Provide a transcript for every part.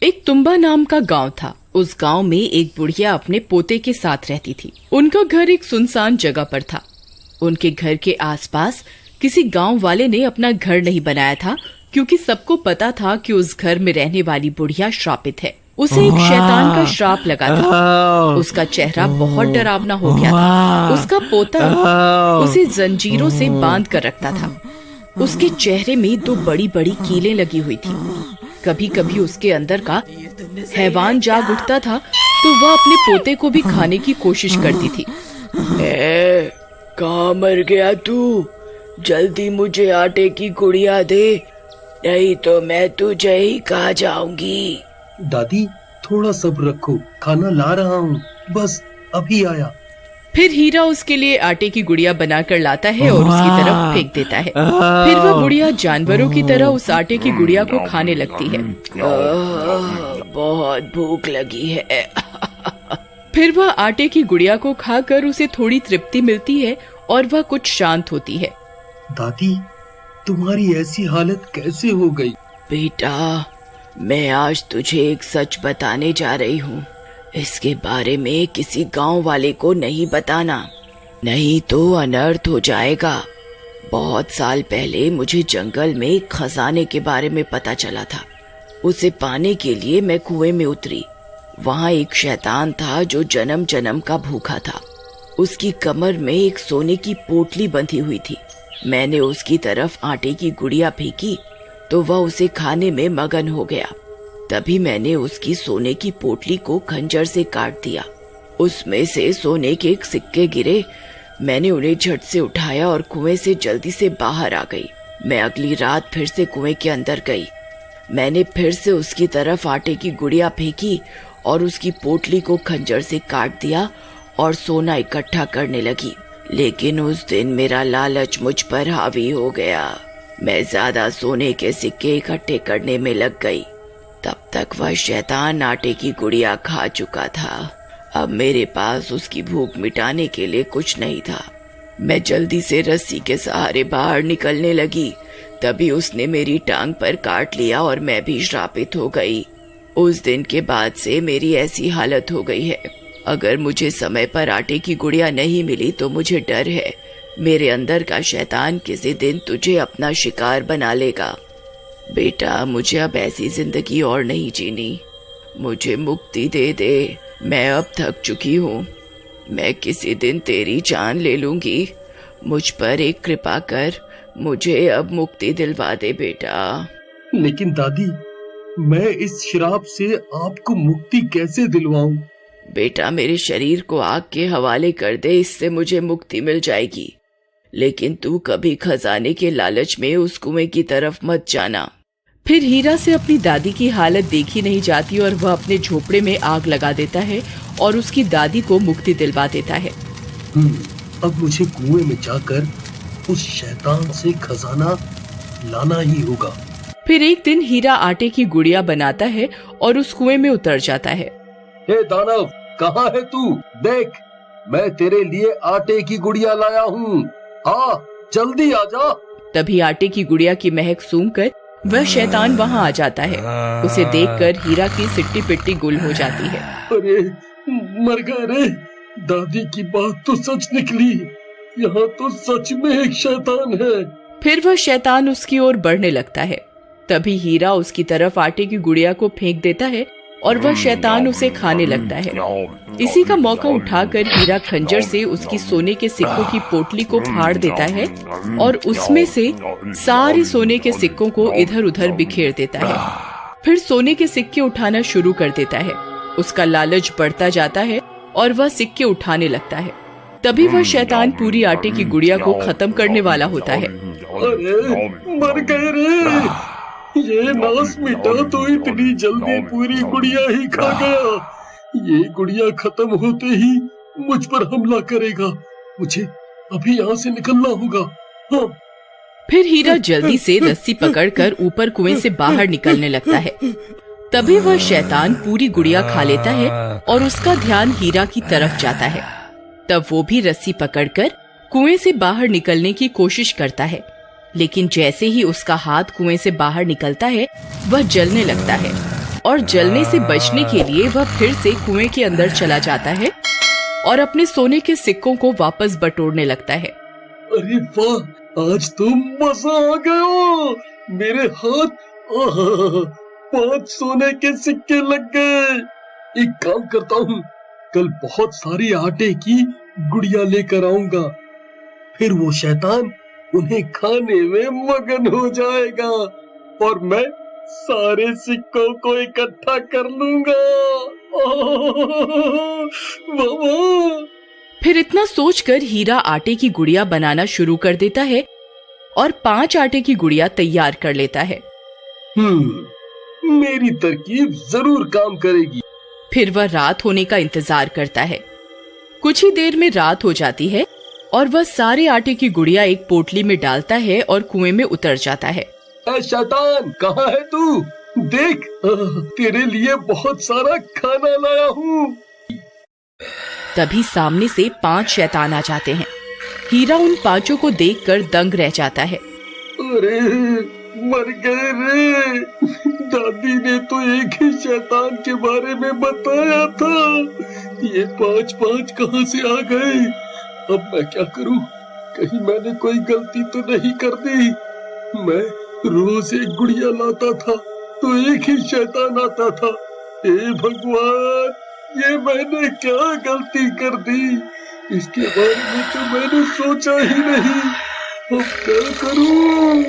एक तुम्बा नाम का गांव था। उस गांव में एक बुढ़िया अपने पोते के साथ रहती थी। उनका घर एक सुनसान जगह पर था। उनके घर के आसपास किसी गांव वाले ने अपना घर नहीं बनाया था, क्योंकि सबको पता था कि उस घर में रहने वाली बुढ़िया श्रापित है। उसे एक शैतान का श्राप लगा था। उसका चेहरा बहुत डरावना हो गया था। उसका पोता उसे जंजीरों से बांध कर रखता था। उसके चेहरे में 2 बड़ी बड़ी कीलें लगी हुई थी। कभी कभी उसके अंदर का हैवान जाग उठता था तो वह अपने पोते को भी खाने की कोशिश करती थी। कहाँ मर गया तू? जल्दी मुझे आटे की गुड़िया दे, नहीं तो मैं तुझे ही खा जाऊंगी। दादी थोड़ा सब्र रखो, खाना ला रहा हूँ, बस अभी आया। फिर हीरा उसके लिए आटे की गुड़िया बनाकर लाता है और उसकी तरफ फेंक देता है। फिर वह गुड़िया जानवरों की तरह उस आटे की गुड़िया को खाने लगती है। बहुत भूख लगी है। फिर वह आटे की गुड़िया को खाकर उसे थोड़ी तृप्ति मिलती है और वह कुछ शांत होती है। दादी तुम्हारी ऐसी हालत कैसे हो गई? बेटा, मैं आज तुझे एक सच बताने जा रही हूँ। इसके बारे में किसी गांव वाले को नहीं बताना, नहीं तो अनर्थ हो जाएगा। बहुत साल पहले मुझे जंगल में एक खजाने के बारे में पता चला था। उसे पाने के लिए मैं कुएं में उतरी। वहाँ एक शैतान था जो जन्म जन्म का भूखा था। उसकी कमर में एक सोने की पोटली बंधी हुई थी। मैंने उसकी तरफ आटे की गुड़िया फेंकी तो वह उसे खाने में मगन हो गया। तभी मैंने उसकी सोने की पोटली को खंजर से काट दिया। उसमें से सोने के सिक्के गिरे। मैंने उन्हें झट से उठाया और कुएं से जल्दी से बाहर आ गई। मैं अगली रात फिर से कुएं के अंदर गई। मैंने फिर से उसकी तरफ आटे की गुड़िया फेंकी और उसकी पोटली को खंजर से काट दिया और सोना इकट्ठा करने लगी। लेकिन उस दिन मेरा लालच मुझ पर हावी हो गया। मैं ज्यादा सोने के सिक्के इकट्ठे करने में लग गई। तब तक वह शैतान आटे की गुड़िया खा चुका था। अब मेरे पास उसकी भूख मिटाने के लिए कुछ नहीं था। मैं जल्दी से रस्सी के सहारे बाहर निकलने लगी। तभी उसने मेरी टांग पर काट लिया और मैं भी श्रापित हो गई। उस दिन के बाद से मेरी ऐसी हालत हो गई है। अगर मुझे समय पर आटे की गुड़िया नहीं मिली तो मुझे डर है मेरे अंदर का शैतान किसी दिन तुझे अपना शिकार बना लेगा। बेटा, मुझे अब ऐसी जिंदगी और नहीं जीनी। मुझे मुक्ति दे दे। मैं अब थक चुकी हूँ। मैं किसी दिन तेरी जान ले लूंगी। मुझ पर एक कृपा कर, मुझे अब मुक्ति दिलवा दे बेटा। लेकिन दादी, मैं इस श्राप से आपको मुक्ति कैसे दिलवाऊं? बेटा, मेरे शरीर को आग के हवाले कर दे, इससे मुझे मुक्ति मिल जाएगी। लेकिन तू कभी खजाने के लालच में उस कुएं की तरफ मत जाना। फिर हीरा से अपनी दादी की हालत देखी नहीं जाती और वह अपने झोपड़े में आग लगा देता है और उसकी दादी को मुक्ति दिलवा देता है। अब मुझे कुएं में जाकर उस शैतान से खजाना लाना ही होगा। फिर एक दिन हीरा आटे की गुड़िया बनाता है और उस कुएं में उतर जाता है। हे दानव, कहाँ है तू? देख, मैं तेरे लिए आटे की गुड़िया लाया हूँ। आ, जल्दी आ जा। तभी आटे की गुड़िया की महक सूंघकर वह शैतान वहाँ आ जाता है। उसे देखकर हीरा की सिट्टी पिट्टी गुल हो जाती है। अरे मर गए रे। दादी की बात तो सच निकली। यहाँ तो सच में एक शैतान है। फिर वह शैतान उसकी ओर बढ़ने लगता है। तभी हीरा उसकी तरफ आटे की गुड़िया को फेंक देता है और वह शैतान उसे खाने लगता है। इसी का मौका उठाकर हीरा खंजर से उसकी सोने के सिक्कों की पोटली को फाड़ देता है और उसमें से सारे सोने के सिक्कों को इधर उधर बिखेर देता है। फिर सोने के सिक्के उठाना शुरू कर देता है। उसका लालच बढ़ता जाता है और वह सिक्के उठाने लगता है। तभी वह शैतान पूरी आटे की गुड़िया को खत्म करने वाला होता है। अरे मर गए रे। ये नास मिटा तो इतनी जल्दी पूरी गुड़िया ही खा गया। ये गुड़िया खत्म होते ही मुझ पर हमला करेगा। मुझे अभी यहाँ से निकलना होगा। हाँ। फिर हीरा जल्दी से रस्सी पकड़कर ऊपर कुएं से बाहर निकलने लगता है। तभी वह शैतान पूरी गुड़िया खा लेता है और उसका ध्यान हीरा की तरफ जाता है। तब वो भी रस्सी पकड़कर कुएं से बाहर निकलने की कोशिश करता है। लेकिन जैसे ही उसका हाथ कुएं से बाहर निकलता है वह जलने लगता है। और जलने से बचने के लिए वह फिर से कुएं के अंदर चला जाता है और अपने सोने के सिक्कों को वापस बटोरने लगता है। अरे वाह, आज तो मजा आ गया। मेरे हाथ 5 सोने के सिक्के लग गए। एक काम करता हूँ, कल बहुत सारी आटे की गुड़िया लेकर आऊंगा, फिर वो शैतान उन्हें खाने में मगन हो जाएगा और मैं सारे सिक्कों को इकट्ठा कर लूंगा। वाह! फिर इतना सोचकर हीरा आटे की गुड़िया बनाना शुरू कर देता है और 5 आटे की गुड़िया तैयार कर लेता है। मेरी तरकीब जरूर काम करेगी। फिर वह रात होने का इंतजार करता है। कुछ ही देर में रात हो जाती है और वह सारे आटे की गुड़िया एक पोटली में डालता है और कुएं में उतर जाता है। शैतान, कहाँ है तू? देख, तेरे लिए बहुत सारा खाना लाया हूँ। तभी सामने से 5 शैतान आ जाते हैं। हीरा उन 5 को देखकर दंग रह जाता है। अरे मर गए रे, दादी ने तो एक ही शैतान के बारे में बताया था। ये 5 कहाँ से आ गए? अब मैं क्या करूं? कहीं मैंने कोई गलती तो नहीं कर दी? मैं रोज एक गुड़िया लाता था तो एक ही शैतान आता था। हे भगवान, ये मैंने क्या गलती कर दी? इसके बारे में तो मैंने सोचा ही नहीं। अब क्या करूं?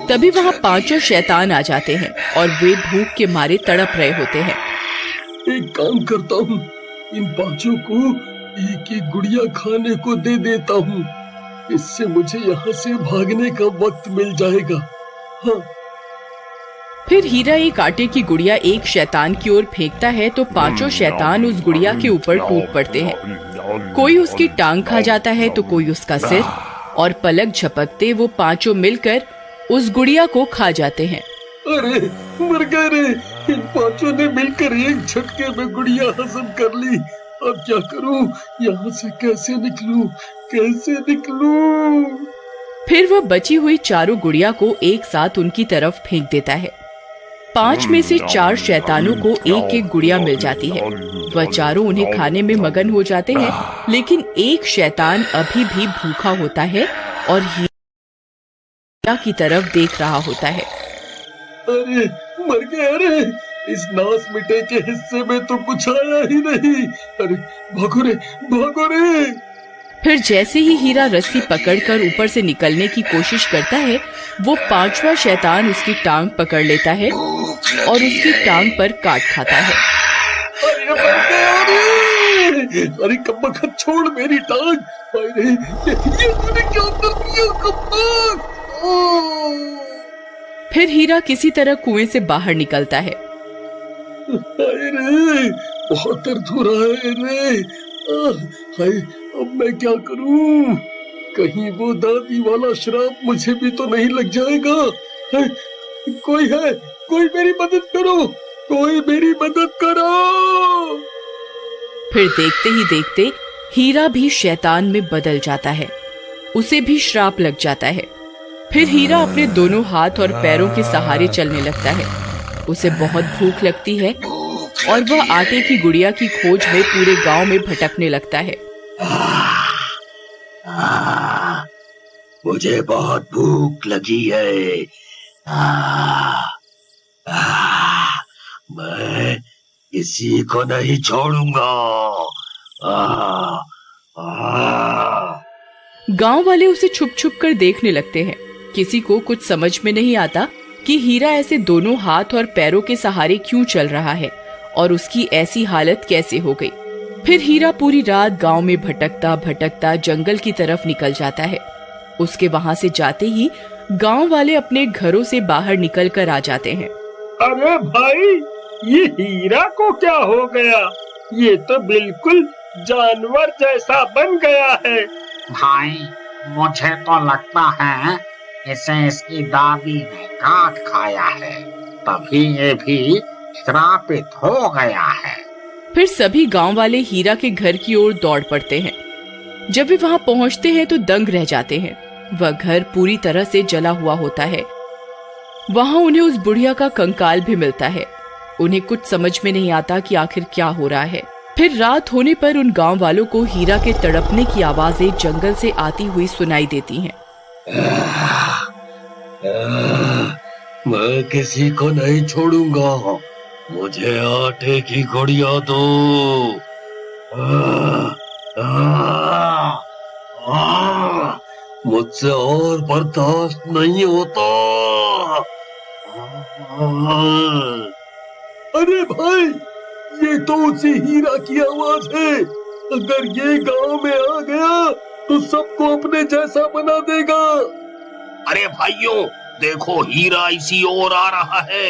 तभी वहाँ 5 शैतान आ जाते हैं और वे भूख के मारे तड़प रहे होते हैं। एक काम करता हूँ, इन 5 को एक एक गुड़िया खाने को दे देता हूँ। इससे मुझे यहाँ से भागने का वक्त मिल जाएगा। हाँ। फिर हीरा एक आटे की गुड़िया एक शैतान की ओर फेंकता है तो 5 शैतान उस गुड़िया के ऊपर टूट पड़ते हैं। कोई उसकी टांग खा जाता है तो कोई उसका सिर, और पलक झपकते वो 5 मिलकर उस गुड़िया को खा जाते हैं। अरे मर गए रे, इन 5 ने मिलकर एक झटके में गुड़िया हजम कर ली। अब क्या करूं? यहाँ से कैसे निकलूं? कैसे निकलूं? फिर वह बची हुई 4 गुड़िया को एक साथ उनकी तरफ फेंक देता है। 5 में से 4 शैतानों को एक एक गुड़िया मिल जाती है। वह 4 उन्हें खाने में मगन हो जाते हैं, लेकिन एक शैतान अभी भी भूखा होता है और हीरा की तरफ देख रहा होता है। अरे मर गया रे, इस नास मिटे के हिस्से में तो कुछ आया ही नहीं। अरे भागो रे, भागो रे। फिर जैसे ही हीरा रस्सी पकड़कर ऊपर से निकलने की कोशिश करता है, वो 5वां शैतान उसकी टांग पकड़ लेता है और उसकी टांग पर काट खाता है। अरे मर गया रे! अरे कब्बा, छोड़ मेरी टांग। अरे ये तूने क्या कर दिया कब्बा? फिर हीरा किसी तरह कुएं से बाहर निकलता है। अरे बहुत दर्द हो रहा है रे। हाय, अब मैं क्या करूं? कहीं वो दादी वाला श्राप मुझे भी तो नहीं लग जाएगा? कोई है? कोई मेरी मदद करो, कोई मेरी मदद करो। फिर देखते ही देखते हीरा भी शैतान में बदल जाता है। उसे भी श्राप लग जाता है। फिर हीरा अपने दोनों हाथ और पैरों के सहारे चलने लगता है। उसे बहुत भूख लगती है और वह आटे की गुड़िया की खोज में पूरे गांव में भटकने लगता है। मुझे बहुत भूख लगी है। मैं किसी को नहीं छोड़ूंगा। गांव वाले उसे छुप छुप कर देखने लगते हैं। किसी को कुछ समझ में नहीं आता कि हीरा ऐसे दोनों हाथ और पैरों के सहारे क्यों चल रहा है और उसकी ऐसी हालत कैसे हो गई। फिर हीरा पूरी रात गांव में भटकता भटकता जंगल की तरफ निकल जाता है। उसके वहां से जाते ही गांव वाले अपने घरों से बाहर निकल कर आ जाते हैं। अरे भाई, ये हीरा को क्या हो गया? ये तो बिल्कुल जानवर जैसा बन गया है। भाई, मुझे तो लगता है इसे इसकी दादी ने काट खाया है, तभी ये भी श्रापित हो गया है। फिर सभी गांव वाले हीरा के घर की ओर दौड़ पड़ते हैं। जब वे वहां पहुंचते हैं तो दंग रह जाते हैं। वह घर पूरी तरह से जला हुआ होता है। वहां उन्हें उस बुढ़िया का कंकाल भी मिलता है। उन्हें कुछ समझ में नहीं आता कि आखिर क्या हो रहा है। फिर रात होने पर उन गांव वालों को हीरा के तड़पने की आवाजें जंगल से आती हुई सुनाई देती हैं। मैं किसी को नहीं छोड़ूंगा, मुझे आटे की गुड़िया दो। मुझसे और बर्दाश्त नहीं होता। अरे भाई, ये तो उसी हीरा की आवाज है। अगर ये गांव में आ गया तो सबको अपने जैसा बना देगा। अरे भाइयों, देखो हीरा इसी ओर आ रहा है,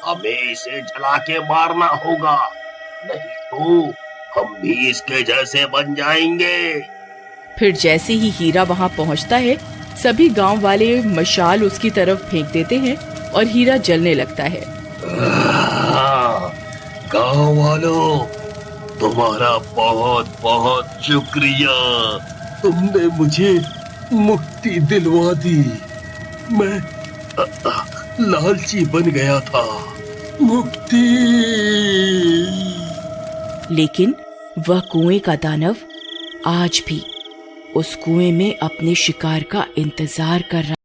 हमें इसे जला के मारना होगा, नहीं तो हम भी इसके जैसे बन जाएंगे। फिर जैसे ही हीरा वहां पहुंचता है, सभी गांव वाले मशाल उसकी तरफ फेंक देते हैं और हीरा जलने लगता है। गांव वालों, तुम्हारा बहुत बहुत शुक्रिया, तुमने मुझे मुक्ति दिलवा दी। मैं लालची बन गया था। मुक्ति। लेकिन वह कुएं का दानव आज भी उस कुएं में अपने शिकार का इंतजार कर रहा